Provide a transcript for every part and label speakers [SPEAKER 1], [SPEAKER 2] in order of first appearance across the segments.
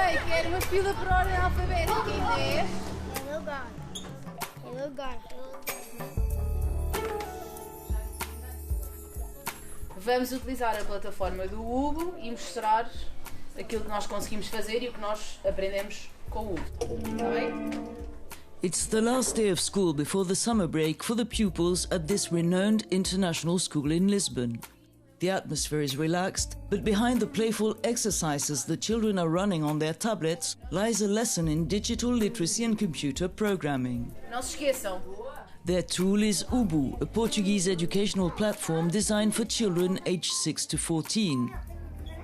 [SPEAKER 1] sei, quer uma fila por ordem alfabética em 10.
[SPEAKER 2] Em lugar.
[SPEAKER 1] Vamos utilizar a plataforma do Ubbu e mostrar aquilo que nós conseguimos fazer e o que nós aprendemos com o Ubbu. Está bem?
[SPEAKER 3] It's the last day of school before the summer break for the pupils at this renowned international school in Lisbon. The atmosphere is relaxed, but behind the playful exercises the children are running on their tablets lies a lesson in digital literacy and computer programming.
[SPEAKER 1] Não se esqueçam.
[SPEAKER 3] Their tool is Ubbu, a Portuguese educational platform designed for children aged 6 to 14.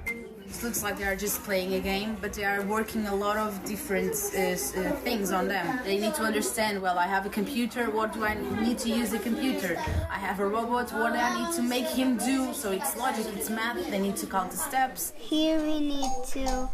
[SPEAKER 1] It looks like they are just playing a game, but they are working a lot of different things on them. They need to understand, well, I have a computer, what do I need to use the computer? I have a robot, what do I need to make him do? So it's logic, it's math, they need to count the steps.
[SPEAKER 2] Here we need to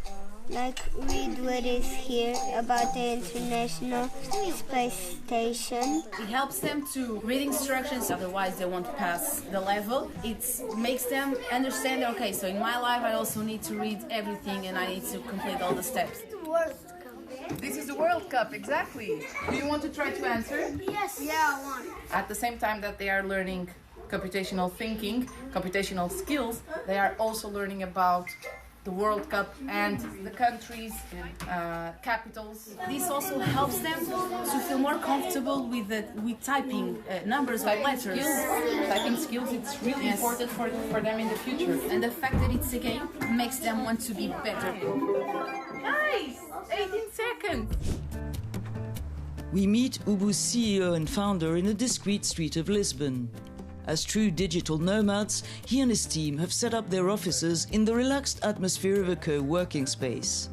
[SPEAKER 2] read what is here about the International Space Station.
[SPEAKER 1] It helps them to read instructions, otherwise they won't pass the level. It makes them understand, okay, so in my life I also need to read everything and I need to complete all the steps. This is the World Cup, exactly. Do you want to try to answer?
[SPEAKER 2] Yes. Yeah, I want.
[SPEAKER 1] At the same time that they are learning computational thinking, computational skills, they are also learning about the World Cup and the countries, capitals. This also helps them to feel more comfortable with typing numbers of letters. Typing skills, it's really important for them in the future. And the fact that it's a game makes them want to be better. Nice! 18 seconds!
[SPEAKER 3] We meet Ubbu's CEO and founder in a discreet street of Lisbon. As true digital nomads, he and his team have set up their offices in the relaxed atmosphere of a co-working space.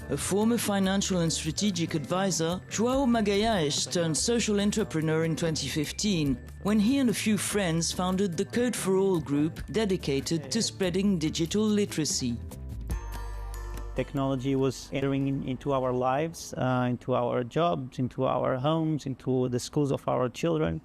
[SPEAKER 3] A former financial and strategic advisor, João Magalhães turned social entrepreneur in 2015, when he and a few friends founded the Code for All group dedicated to spreading digital literacy.
[SPEAKER 4] Technology was entering into our lives, into our jobs, into our homes, into the schools of our children.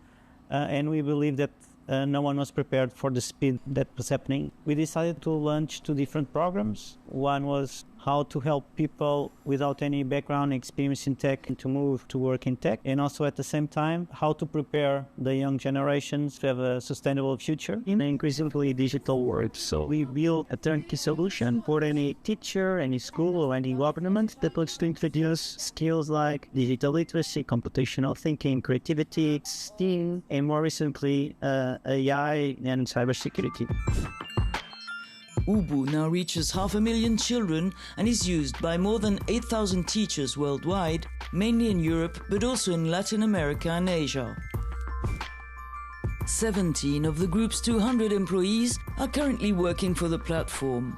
[SPEAKER 4] And we believe that no one was prepared for the speed that was happening. We decided to launch two different programs. One was how to help people without any background experience in tech and to move to work in tech. And also at the same time, how to prepare the young generations to have a sustainable future in an increasingly digital world. So we built a turnkey solution for any teacher, any school or any government that wants to introduce skills like digital literacy, computational thinking, creativity, STEAM, and more recently, AI and cybersecurity.
[SPEAKER 3] Ubbu now reaches 500,000 children and is used by more than 8,000 teachers worldwide, mainly in Europe but also in Latin America and Asia. 17 of the group's 200 employees are currently working for the platform.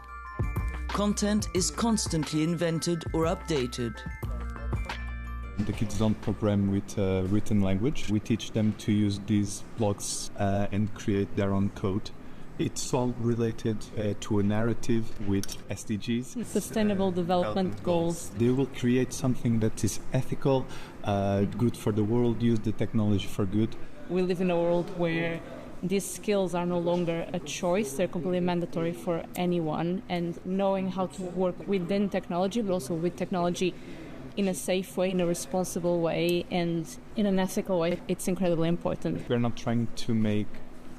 [SPEAKER 3] Content is constantly invented or updated.
[SPEAKER 5] The kids don't program with written language. We teach them to use these blocks and create their own code. It's all related to a narrative with SDGs.
[SPEAKER 6] Sustainable Development Goals.
[SPEAKER 5] They will create something that is ethical, good for the world, use the technology for good.
[SPEAKER 6] We live in a world where these skills are no longer a choice, they're completely mandatory for anyone, and knowing how to work within technology, but also with technology in a safe way, in a responsible way, and in an ethical way, it's incredibly important.
[SPEAKER 5] We're not trying to make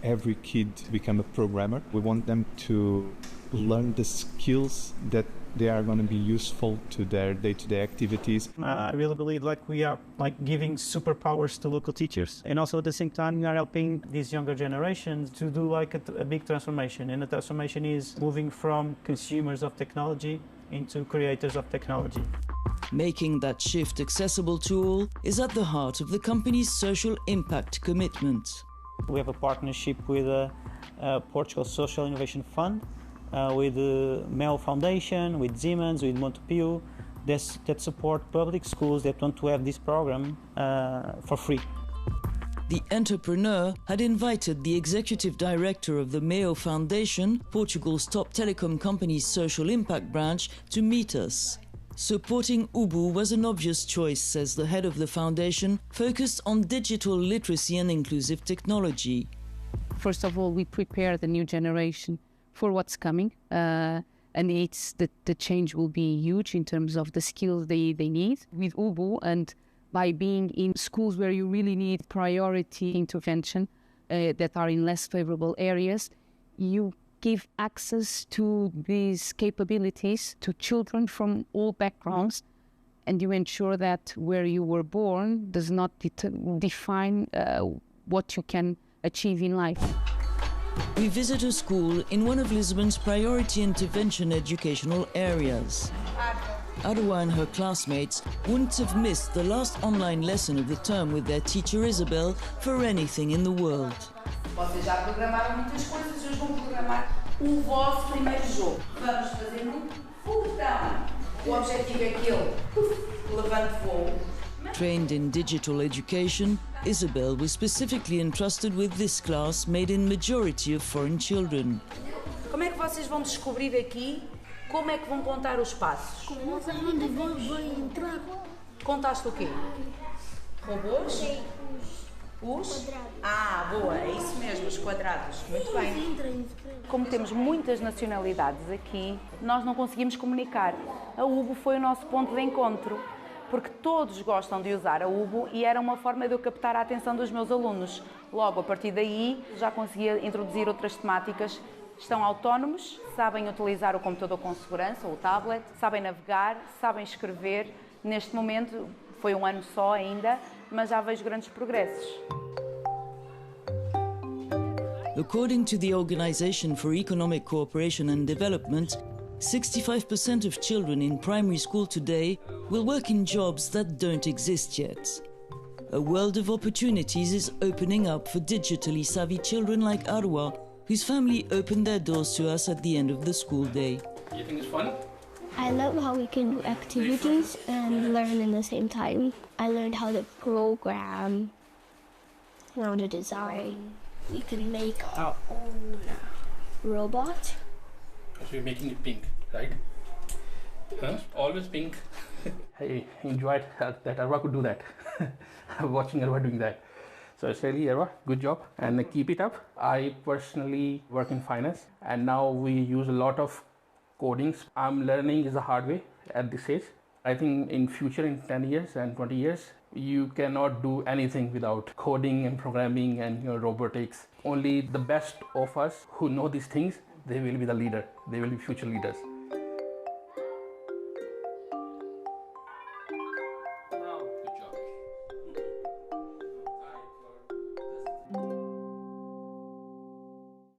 [SPEAKER 5] every kid become a programmer. We want them to learn the skills that they are going to be useful to their day-to-day activities.
[SPEAKER 4] I really believe we are giving superpowers to local teachers, and also at the same time we are helping these younger generations to do a big transformation, and the transformation is moving from consumers of technology into creators of technology.
[SPEAKER 3] Making that shift accessible to all is at the heart of the company's social impact commitment.
[SPEAKER 4] We have a partnership with Portugal Social Innovation Fund, with the Mel Foundation, with Siemens, with Montepio, that support public schools that want to have this program for free.
[SPEAKER 3] The entrepreneur had invited the executive director of the Mel Foundation, Portugal's top telecom company's social impact branch, to meet us. Supporting Ubbu was an obvious choice, says the head of the foundation, focused on digital literacy and inclusive technology.
[SPEAKER 6] First of all, we prepare the new generation for what's coming.
[SPEAKER 7] and it's the change will be huge in terms of the skills they need with Ubbu, and by being in schools where you really need priority intervention that are in less favorable areas, you give access to these capabilities to children from all backgrounds, and you ensure that where you were born does not define what you can achieve in life.
[SPEAKER 3] We visit a school in one of Lisbon's priority intervention educational areas. Adwa and her classmates wouldn't have missed the last online lesson of the term with their teacher Isabel for anything in the world.
[SPEAKER 1] Vocês já programaram muitas coisas, hoje vão programar o vosso primeiro jogo. Vamos fazer um foguetão. O objetivo é que ele levante voo.
[SPEAKER 3] Trained in digital education, Isabel was specifically entrusted with this class made in majority of foreign children.
[SPEAKER 1] Como é que vocês vão descobrir aqui como é que vão contar os passos?
[SPEAKER 2] Onde vou entrar?
[SPEAKER 1] Contaste o quê? Robôs? Os? Ah, boa, é isso mesmo, os quadrados. Muito bem.
[SPEAKER 8] Como temos muitas nacionalidades aqui, nós não conseguimos comunicar. A Ubbu foi o nosso ponto de encontro, porque todos gostam de usar a Ubbu e era uma forma de eu captar a atenção dos meus alunos. Logo, a partir daí, já conseguia introduzir outras temáticas. Estão autónomos, sabem utilizar o computador com segurança, ou o tablet, sabem navegar, sabem escrever. Neste momento, foi um ano só ainda, mas já vejo grandes progressos.
[SPEAKER 3] According to the Organization for Economic Cooperation and Development, 65% of children in primary school today will work in jobs that don't exist yet. A world of opportunities is opening up for digitally savvy children like Arwa, whose family opened their doors to us at the end of the school day.
[SPEAKER 9] You think it's fun?
[SPEAKER 2] I love how we can do activities and learn in the same time. I learned how to program, how to design. We can make our own robot.
[SPEAKER 9] So you're making it pink, right? Huh? Always pink. I enjoyed that Arwa could do that. Watching Arwa doing that. So it's really, Arwa, good job and keep it up. I personally work in finance and now we use a lot of codings. I'm learning is the hard way at this age. I think in future, in 10 years and 20 years, you cannot do anything without coding and programming and robotics. Only the best of us who know these things, they will be the leader. They will be future leaders.